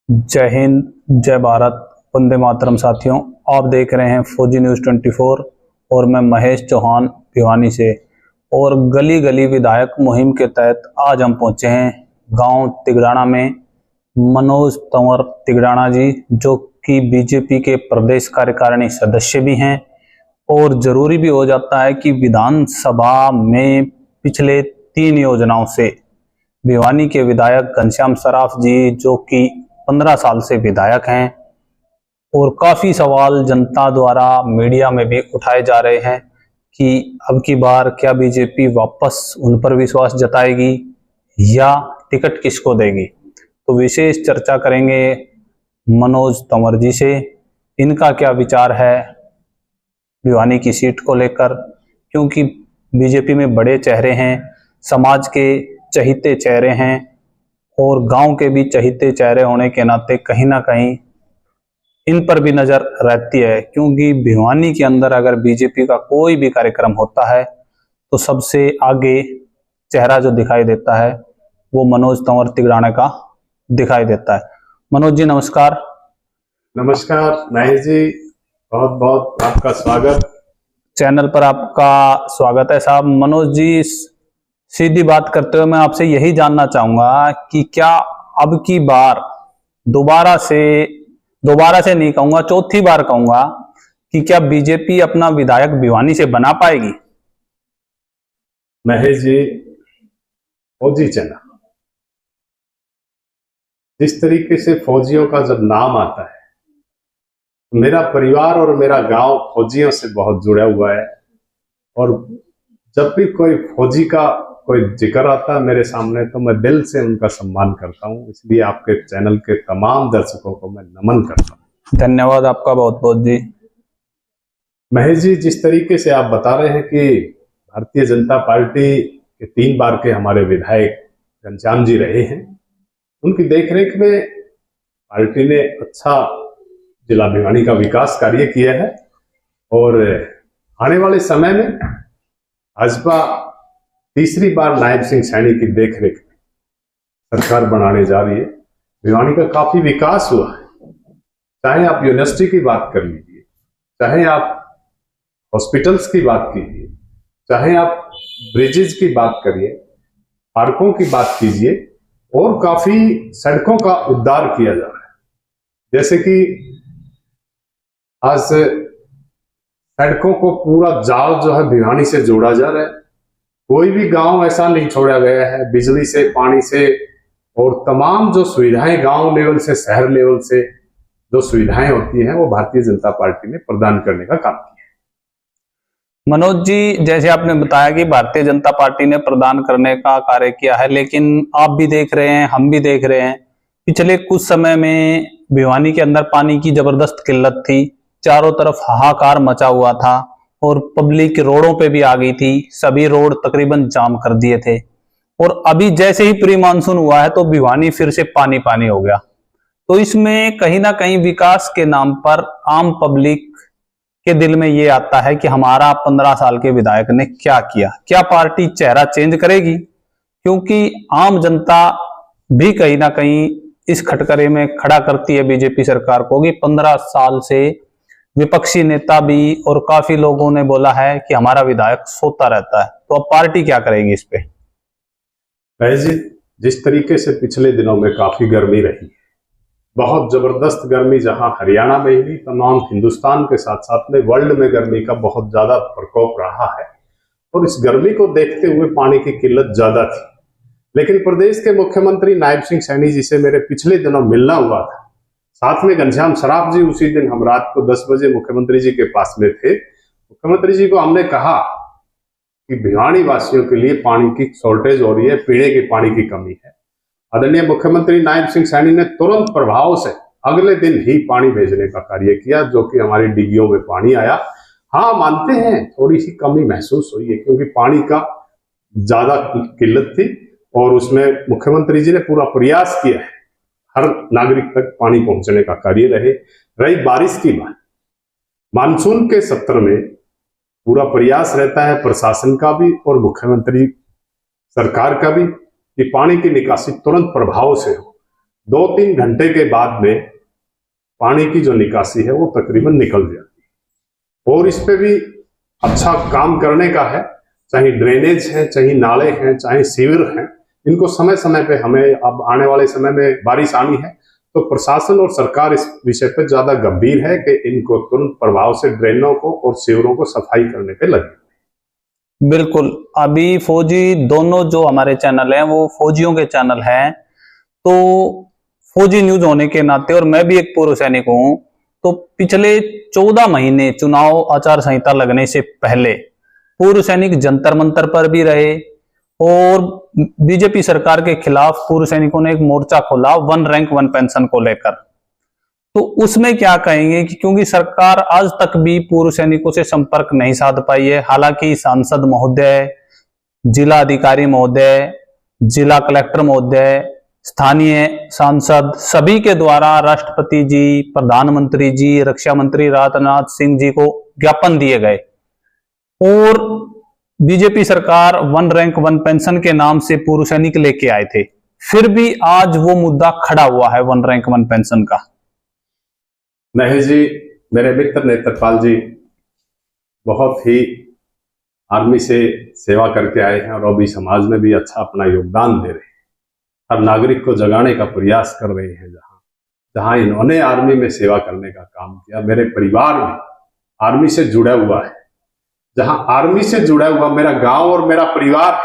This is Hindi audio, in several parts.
जय हिंद, जय भारत, वंदे मातरम। साथियों, आप देख रहे हैं फौजी न्यूज़ 24 और मैं महेश चौहान भिवानी से। और गली गली विधायक मुहिम के तहत आज हम पहुंचे हैं गांव तिगड़ाना में। मनोज तंवर तिगड़ाना जी, जो कि बीजेपी के प्रदेश कार्यकारिणी सदस्य भी हैं, और जरूरी भी हो जाता है कि विधानसभा में पिछले 3 योजनाओं से भिवानी के विधायक घनश्याम सराफ जी, जो कि 15 साल से विधायक हैं, और काफी सवाल जनता द्वारा मीडिया में भी उठाए जा रहे हैं कि अब की बार क्या बीजेपी वापस उन पर विश्वास जताएगी या टिकट किसको देगी। तो विशेष चर्चा करेंगे मनोज तंवर जी से। इनका क्या विचार है भिवानी की सीट को लेकर, क्योंकि बीजेपी में बड़े चेहरे हैं, समाज के चहीते चेहरे हैं और गांव के भी चहीते चेहरे होने के नाते कहीं ना कहीं इन पर भी नजर रहती है। क्योंकि भिवानी के अंदर अगर बीजेपी का कोई भी कार्यक्रम होता है तो सबसे आगे चेहरा जो दिखाई देता है वो मनोज तंवर तिगड़ाना का दिखाई देता है। मनोज जी नमस्कार। नमस्कार महेश जी, बहुत बहुत आपका स्वागत। चैनल पर आपका स्वागत है साहब। मनोज जी, सीधी बात करते हुए मैं आपसे यही जानना चाहूंगा कि क्या अब की बार दोबारा से नहीं कहूंगा, चौथी बार कहूंगा कि क्या बीजेपी अपना विधायक भिवानी से बना पाएगी? महेश जी, फौजी चैनल, जिस तरीके से फौजियों का जब नाम आता है, मेरा परिवार और मेरा गांव फौजियों से बहुत जुड़ा हुआ है। और जब भी कोई फौजी का कोई जिक्र आता है मेरे सामने तो मैं दिल से उनका सम्मान करता हूं। इसलिए आपके चैनल के तमाम दर्शकों को मैं नमन करता हूं। धन्यवाद आपका बहुत बहुत जी। महेश जी, जिस तरीके से आप बता रहे हैं कि भारतीय जनता पार्टी के 3 बार के हमारे विधायक घनश्याम जी रहे हैं, उनकी देखरेख में पार्टी ने अच्छा जिला भिवानी का विकास कार्य किया है। और आने वाले समय में भाजपा तीसरी बार नायब सिंह सैनी की देखरेख में सरकार बनाने जा रही है। भिवानी का काफी विकास हुआ है, चाहे आप यूनिवर्सिटी की बात कर लीजिए, चाहे आप हॉस्पिटल्स की बात कीजिए, चाहे आप ब्रिजेज की बात करिए, पार्कों की बात कीजिए, और काफी सड़कों का उद्धार किया जा रहा है। जैसे कि आज सड़कों को पूरा जाल जो है भिवानी से जोड़ा जा रहा है। कोई भी गांव ऐसा नहीं छोड़ा गया है। बिजली से, पानी से और तमाम जो सुविधाएं गांव लेवल से शहर लेवल से जो सुविधाएं होती हैं वो भारतीय जनता पार्टी ने प्रदान करने का काम किया है। मनोज जी, जैसे आपने बताया कि भारतीय जनता पार्टी ने प्रदान करने का कार्य किया है, लेकिन आप भी देख रहे हैं, हम भी देख रहे हैं, पिछले कुछ समय में भिवानी के अंदर पानी की जबरदस्त किल्लत थी। चारों तरफ हाहाकार मचा हुआ था और पब्लिक रोडों पे भी आ गई थी। सभी रोड तकरीबन जाम कर दिए थे। और अभी जैसे ही प्री मानसून हुआ है तो भिवानी फिर से पानी पानी हो गया। तो इसमें कहीं ना कहीं विकास के नाम पर आम पब्लिक के दिल में ये आता है कि हमारा 15 साल के विधायक ने क्या किया। क्या पार्टी चेहरा चेंज करेगी? क्योंकि आम जनता भी कहीं ना कहीं इस खटकरे में खड़ा करती है बीजेपी सरकार को कि 15 साल से विपक्षी नेता भी और काफी लोगों ने बोला है कि हमारा विधायक सोता रहता है। तो अब पार्टी क्या करेगी इस पे? जी, जिस तरीके से पिछले दिनों में काफी गर्मी रही, बहुत जबरदस्त गर्मी, जहां हरियाणा में ही तमाम हिंदुस्तान के साथ साथ में वर्ल्ड में गर्मी का बहुत ज्यादा प्रकोप रहा है। और इस गर्मी को देखते हुए पानी की किल्लत ज्यादा थी। लेकिन प्रदेश के मुख्यमंत्री नायब सिंह सैनी जी से मेरे पिछले दिनों मिलना हुआ था। साथ में घनश्याम सराफ जी उसी दिन हम रात को 10 बजे मुख्यमंत्री जी के पास में थे। मुख्यमंत्री जी को हमने कहा कि भिवानी वासियों के लिए पानी की शॉर्टेज हो रही है, पीने के पानी की कमी है। आदरणीय मुख्यमंत्री नायब सिंह सैनी ने तुरंत प्रभाव से अगले दिन ही पानी भेजने का कार्य किया, जो कि हमारी डिग्गियों में पानी आया। हाँ, मानते हैं थोड़ी सी कमी महसूस हुई है क्योंकि पानी का ज्यादा किल्लत थी और उसमें मुख्यमंत्री जी ने पूरा प्रयास किया है हर नागरिक तक पानी पहुंचने का कार्य रही बारिश की बात, मानसून के सत्र में पूरा प्रयास रहता है प्रशासन का भी और मुख्यमंत्री सरकार का भी कि पानी की निकासी तुरंत प्रभाव से हो। 2-3 घंटे के बाद में पानी की जो निकासी है वो तकरीबन निकल जाती है। और इस पे भी अच्छा काम करने का है, चाहे ड्रेनेज है, चाहे नाले हैं, चाहे सीवर हैं, इनको समय समय पे हमें, अब आने वाले समय में बारिश आनी है तो प्रशासन और सरकार इस विषय पर ज्यादा गंभीर है कि इनको तुरंत प्रभाव से ड्रेनों को और सीवरों को सफाई करने पे लगे। बिल्कुल, अभी फौजी दोनों जो हमारे चैनल हैं वो फौजियों के चैनल हैं, तो फौजी न्यूज होने के नाते, और मैं भी एक पूर्व सैनिक हूं, तो पिछले 14 महीने चुनाव आचार संहिता लगने से पहले पूर्व सैनिक जंतर मंतर पर भी रहे और बीजेपी सरकार के खिलाफ पूर्व सैनिकों ने एक मोर्चा खोला 1 रैंक 1 पेंशन को लेकर। तो उसमें क्या कहेंगे कि क्योंकि सरकार आज तक भी पूर्व सैनिकों से संपर्क नहीं साध पाई है, हालांकि सांसद महोदय, जिला अधिकारी महोदय, जिला कलेक्टर महोदय, स्थानीय सांसद सभी के द्वारा राष्ट्रपति जी, प्रधानमंत्री जी, रक्षा मंत्री राजनाथ सिंह जी को ज्ञापन दिए गए और बीजेपी सरकार 1 रैंक 1 पेंशन के नाम से पूर्व सैनिक लेके आए थे, फिर भी आज वो मुद्दा खड़ा हुआ है 1 रैंक 1 पेंशन का। महेश जी, मेरे मित्र नेत्रपाल जी बहुत ही आर्मी से सेवा करके आए हैं और अभी समाज में भी अच्छा अपना योगदान दे रहे हैं, हर नागरिक को जगाने का प्रयास कर रहे हैं। जहां इन्होंने आर्मी में सेवा करने का काम किया, मेरे परिवार में आर्मी से जुड़ा हुआ है, जहां आर्मी से जुड़ा हुआ मेरा गांव और मेरा परिवार,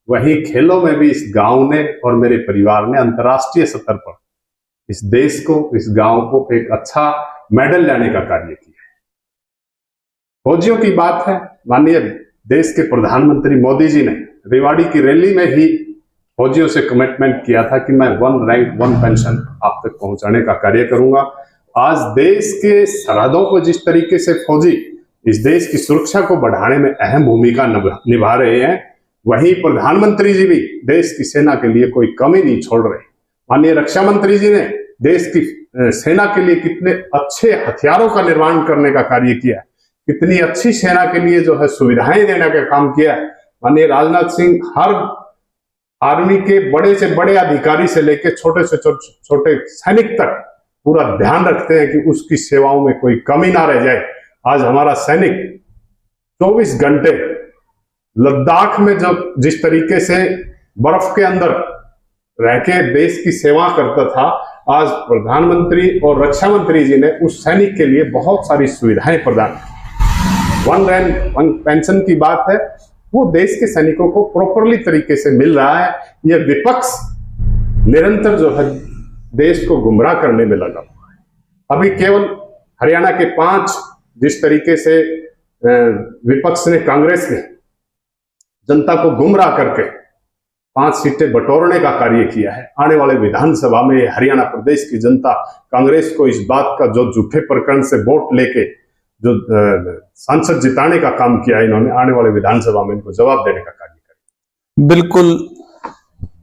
वहीं खेलों में भी इस गांव ने और मेरे परिवार ने अंतर्राष्ट्रीय स्तर पर इस देश को, इस गांव को एक अच्छा मेडल लाने का कार्य किया है। फौजियों की बात है, माननीय देश के प्रधानमंत्री मोदी जी ने रेवाड़ी की रैली में ही फौजियों से कमिटमेंट किया था कि मैं 1 रैंक 1 पेंशन आप तक पहुंचाने का कार्य करूंगा। आज देश के सरहदों को जिस तरीके से फौजी इस देश की सुरक्षा को बढ़ाने में अहम भूमिका निभा रहे हैं, वहीं प्रधानमंत्री जी भी देश की सेना के लिए कोई कमी नहीं छोड़ रहे। माननीय रक्षा मंत्री जी ने देश की सेना के लिए कितने अच्छे हथियारों का निर्माण करने का कार्य किया, कितनी अच्छी सेना के लिए जो है सुविधाएं देने का काम किया। माननीय राजनाथ सिंह हर आर्मी के बड़े से बड़े अधिकारी से लेकर छोटे से छोटे सैनिक तक पूरा ध्यान रखते हैं कि उसकी सेवाओं में कोई कमी ना रह जाए। आज हमारा सैनिक 24 घंटे लद्दाख में जब जिस तरीके से बर्फ के अंदर रह के देश की सेवा करता था, आज प्रधानमंत्री और रक्षा मंत्री जी ने उस सैनिक के लिए बहुत सारी सुविधाएं प्रदान की। 1 रैंक 1 पेंशन की बात है, वो देश के सैनिकों को प्रॉपरली तरीके से मिल रहा है। यह विपक्ष निरंतर जो है देश को गुमराह करने में लगा हुआ है। अभी केवल हरियाणा के 5 जिस तरीके से विपक्ष ने, कांग्रेस ने जनता को गुमराह करके 5 सीटें बटोरने का कार्य किया है। आने वाले विधानसभा में हरियाणा प्रदेश की जनता कांग्रेस को इस बात का, जो झूठे प्रकरण से वोट लेके जो सांसद जिताने का काम किया है इन्होंने, आने वाले विधानसभा में इनको जवाब देने का कार्य करें। बिल्कुल,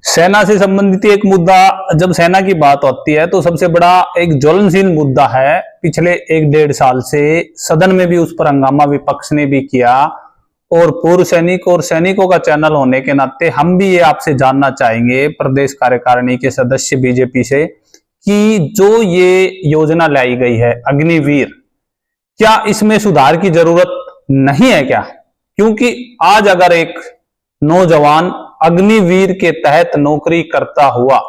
सेना से संबंधित एक मुद्दा, जब सेना की बात होती है तो सबसे बड़ा एक ज्वलनशील मुद्दा है। पिछले 1-1.5 साल से सदन में भी उस पर हंगामा विपक्ष ने भी किया और पूर्व सैनिक और सैनिकों का चैनल होने के नाते हम भी ये आपसे जानना चाहेंगे, प्रदेश कार्यकारिणी के सदस्य बीजेपी से, कि जो ये योजना लाई गई है अग्निवीर, क्या इसमें सुधार की जरूरत नहीं है क्या? क्योंकि आज अगर एक नौजवान अग्निवीर के तहत नौकरी करता हुआ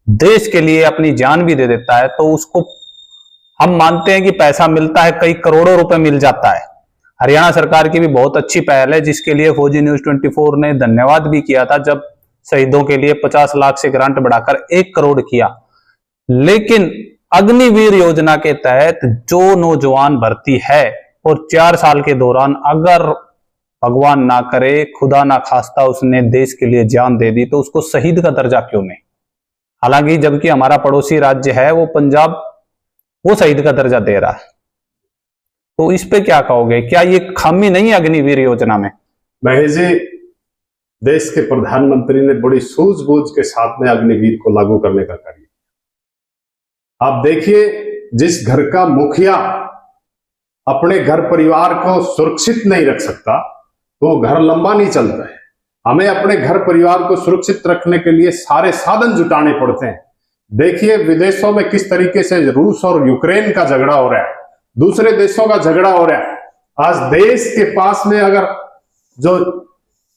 देश के लिए अपनी जान भी दे देता है तो उसको हम मानते हैं कि पैसा मिलता है, कई करोड़ों रुपए मिल जाता है। हरियाणा सरकार की भी बहुत अच्छी पहल है, जिसके लिए फौजी न्यूज 24 ने धन्यवाद भी किया था जब शहीदों के लिए 50 लाख से ग्रांट बढ़ाकर 1 करोड़ किया। लेकिन अग्निवीर योजना के तहत जो नौजवान भर्ती है और 4 साल के दौरान अगर भगवान ना करे, खुदा ना खास्ता, उसने देश के लिए जान दे दी तो उसको शहीद का दर्जा क्यों नहीं? हालांकि जबकि हमारा पड़ोसी राज्य है वो पंजाब, वो शहीद का दर्जा दे रहा है। तो इस पे क्या कहोगे? क्या ये खामी नहीं है अग्निवीर योजना में? महेश जी, देश के प्रधानमंत्री ने बड़ी सूझबूझ के साथ में अग्निवीर को लागू करने का कार्य किया। आप देखिए, जिस घर का मुखिया अपने घर परिवार को सुरक्षित नहीं रख सकता तो घर लंबा नहीं चलता है। हमें अपने घर परिवार को सुरक्षित रखने के लिए सारे साधन जुटाने पड़ते हैं। देखिए विदेशों में किस तरीके से रूस और यूक्रेन का झगड़ा हो रहा है, दूसरे देशों का झगड़ा हो रहा है। आज देश के पास में अगर जो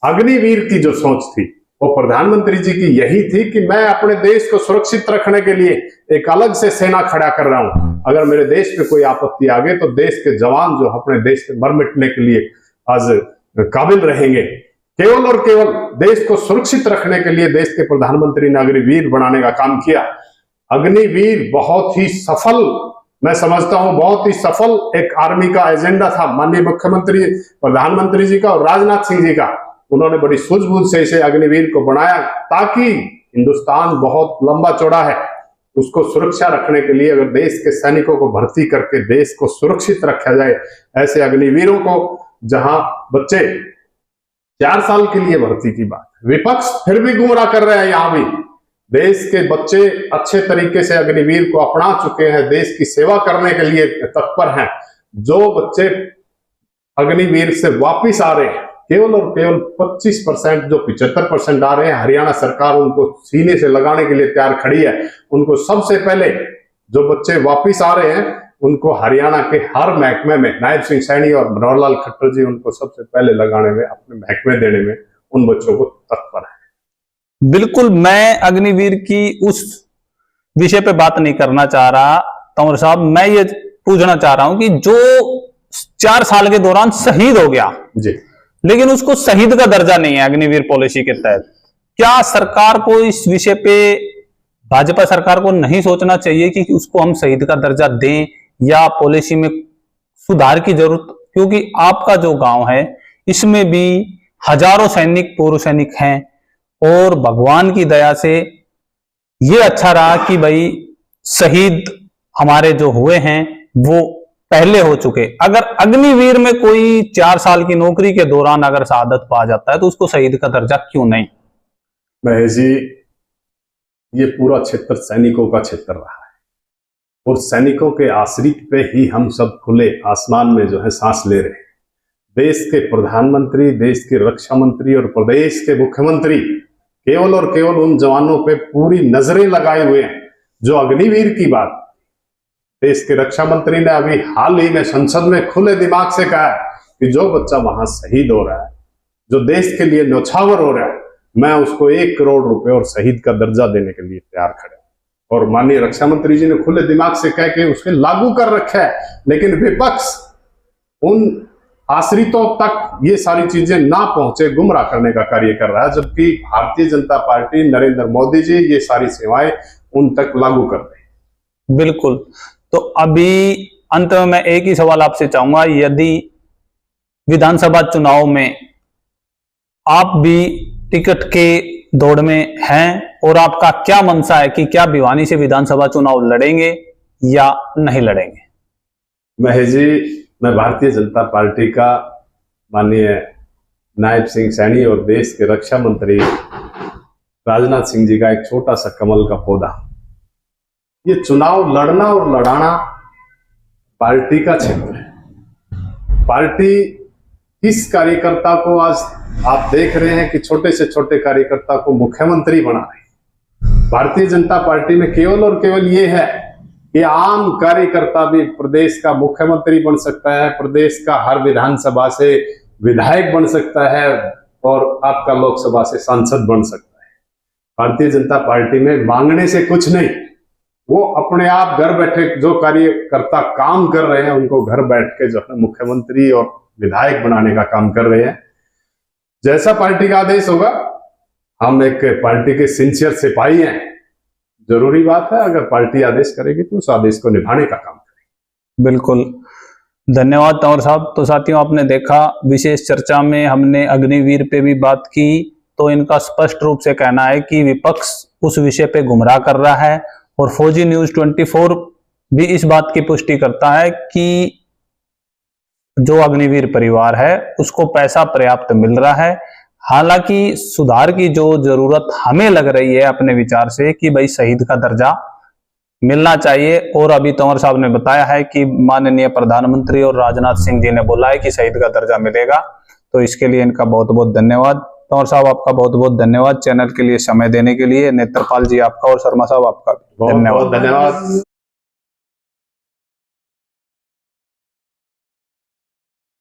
अग्निवीर की जो सोच थी वो प्रधानमंत्री जी की यही थी कि मैं अपने देश को सुरक्षित रखने के लिए एक अलग से सेना खड़ा कर रहा हूं। अगर मेरे देश पे कोई आपत्ति आ गई तो देश के जवान जो अपने देश में मर मिटने के लिए आज काबिल रहेंगे। केवल और केवल देश को सुरक्षित रखने के लिए देश के प्रधानमंत्री ने अग्निवीर बनाने का काम किया। अग्निवीर बहुत ही सफल, मैं समझता हूं बहुत ही सफल एक आर्मी का एजेंडा था माननीय मुख्यमंत्री प्रधानमंत्री जी का और राजनाथ सिंह जी का। उन्होंने बड़ी सूझबूझ से इसे अग्निवीर को बनाया ताकि हिंदुस्तान बहुत लंबा चौड़ा है, उसको सुरक्षा रखने के लिए अगर देश के सैनिकों को भर्ती करके देश को सुरक्षित रखा जाए, ऐसे अग्निवीरों को जहां बच्चे 4 साल के लिए भर्ती की बात, विपक्ष फिर भी गुमराह कर रहे हैं। यहां भी देश के बच्चे अच्छे तरीके से अग्निवीर को अपना चुके हैं, देश की सेवा करने के लिए तत्पर हैं। जो बच्चे अग्निवीर से वापिस आ रहे हैं केवल और केवल 25%, जो 75% आ रहे हैं, हरियाणा सरकार उनको सीने से लगाने के लिए तैयार खड़ी है। उनको सबसे पहले जो बच्चे वापिस आ रहे हैं उनको हरियाणा के हर महकमे में नायब सिंह सैनी और मनोहर लाल खट्टर जी उनको सबसे पहले लगाने में, अपने महकमे देने में उन बच्चों को तत्पर है। बिल्कुल, मैं अग्निवीर की उस विषय पे बात नहीं करना चाह रहा तंवर साहब, मैं ये पूछना चाह रहा हूं कि जो 4 साल के दौरान शहीद हो गया जी, लेकिन उसको शहीद का दर्जा नहीं है अग्निवीर पॉलिसी के तहत, क्या सरकार को इस विषय पे, भाजपा सरकार को नहीं सोचना चाहिए कि उसको हम शहीद का दर्जा दें या पॉलिसी में सुधार की जरूरत? क्योंकि आपका जो गांव है इसमें भी हजारों सैनिक, पूर्व सैनिक हैं और भगवान की दया से ये अच्छा रहा कि भाई शहीद हमारे जो हुए हैं वो पहले हो चुके। अगर अग्निवीर में कोई 4 साल की नौकरी के दौरान अगर शहादत पा जाता है तो उसको शहीद का दर्जा क्यों नहीं? महेश जी, ये पूरा क्षेत्र सैनिकों का क्षेत्र रहा है और सैनिकों के आश्रित पे ही हम सब खुले आसमान में जो है सांस ले रहे हैं। देश के प्रधानमंत्री, देश के रक्षा मंत्री और प्रदेश के मुख्यमंत्री केवल और केवल उन जवानों पे पूरी नजरें लगाए हुए हैं जो अग्निवीर की बात। देश के रक्षा मंत्री ने अभी हाल ही में संसद में खुले दिमाग से कहा है कि जो बच्चा वहां शहीद हो रहा है, जो देश के लिए न्यौछावर हो रहा है, मैं उसको 1 करोड़ रुपए और शहीद का दर्जा देने के लिए तैयार खड़े। और माननीय रक्षा मंत्री जी ने खुले दिमाग से कह के उसके लागू कर रखा है, लेकिन विपक्ष उन आश्रितों तक ये सारी चीजें ना पहुंचे गुमराह करने का कार्य कर रहा है, जबकि भारतीय जनता पार्टी, नरेंद्र मोदी जी ये सारी सेवाएं उन तक लागू कर रहे हैं। बिल्कुल, तो अभी अंत में मैं एक ही सवाल आपसे चाहूंगा, यदि विधानसभा चुनाव में आप भी टिकट के दौड़ में हैं और आपका क्या मनसा है कि क्या भिवानी से विधानसभा चुनाव लड़ेंगे या नहीं लड़ेंगे? महेश जी, मैं भारतीय जनता पार्टी का माननीय नायब सिंह सैनी और देश के रक्षा मंत्री राजनाथ सिंह जी का एक छोटा सा कमल का पौधा। ये चुनाव लड़ना और लड़ाना पार्टी का क्षेत्र है। पार्टी किस कार्यकर्ता को, आज आप देख रहे हैं कि छोटे से छोटे कार्यकर्ता को मुख्यमंत्री बना रहे। भारतीय जनता पार्टी में केवल और केवल ये है कि आम कार्यकर्ता भी प्रदेश का मुख्यमंत्री बन सकता है, प्रदेश का हर विधानसभा से विधायक बन सकता है और आपका लोकसभा से सांसद बन सकता है। भारतीय जनता पार्टी में मांगने से कुछ नहीं, वो अपने आप घर बैठे जो कार्यकर्ता काम कर रहे हैं उनको घर बैठ के जो है मुख्यमंत्री और विधायक बनाने का काम कर रहे हैं। जैसा पार्टी का आदेश होगा, हम एक पार्टी के सिंसियर सिपाही हैं। जरूरी बात है, अगर पार्टी आदेश करेगी तो उस आदेश को निभाने का काम करेगी। बिल्कुल, धन्यवाद तंवर साहब। तो साथियों, आपने देखा विशेष चर्चा में हमने अग्निवीर पे भी बात की, तो इनका स्पष्ट रूप से कहना है कि विपक्ष उस विषय पे गुमराह कर रहा है और फौजी न्यूज 24 भी इस बात की पुष्टि करता है कि जो अग्निवीर परिवार है उसको पैसा पर्याप्त मिल रहा है। हालांकि सुधार की जो जरूरत हमें लग रही है अपने विचार से कि भाई शहीद का दर्जा मिलना चाहिए, और अभी तंवर साहब ने बताया है कि माननीय प्रधानमंत्री और राजनाथ सिंह जी ने बोला है कि शहीद का दर्जा मिलेगा, तो इसके लिए इनका बहुत बहुत धन्यवाद। तंवर साहब आपका बहुत बहुत धन्यवाद चैनल के लिए समय देने के लिए। नेत्रपाल जी आपका और शर्मा साहब आपका बहुत धन्यवाद। बहुत धन्यवाद।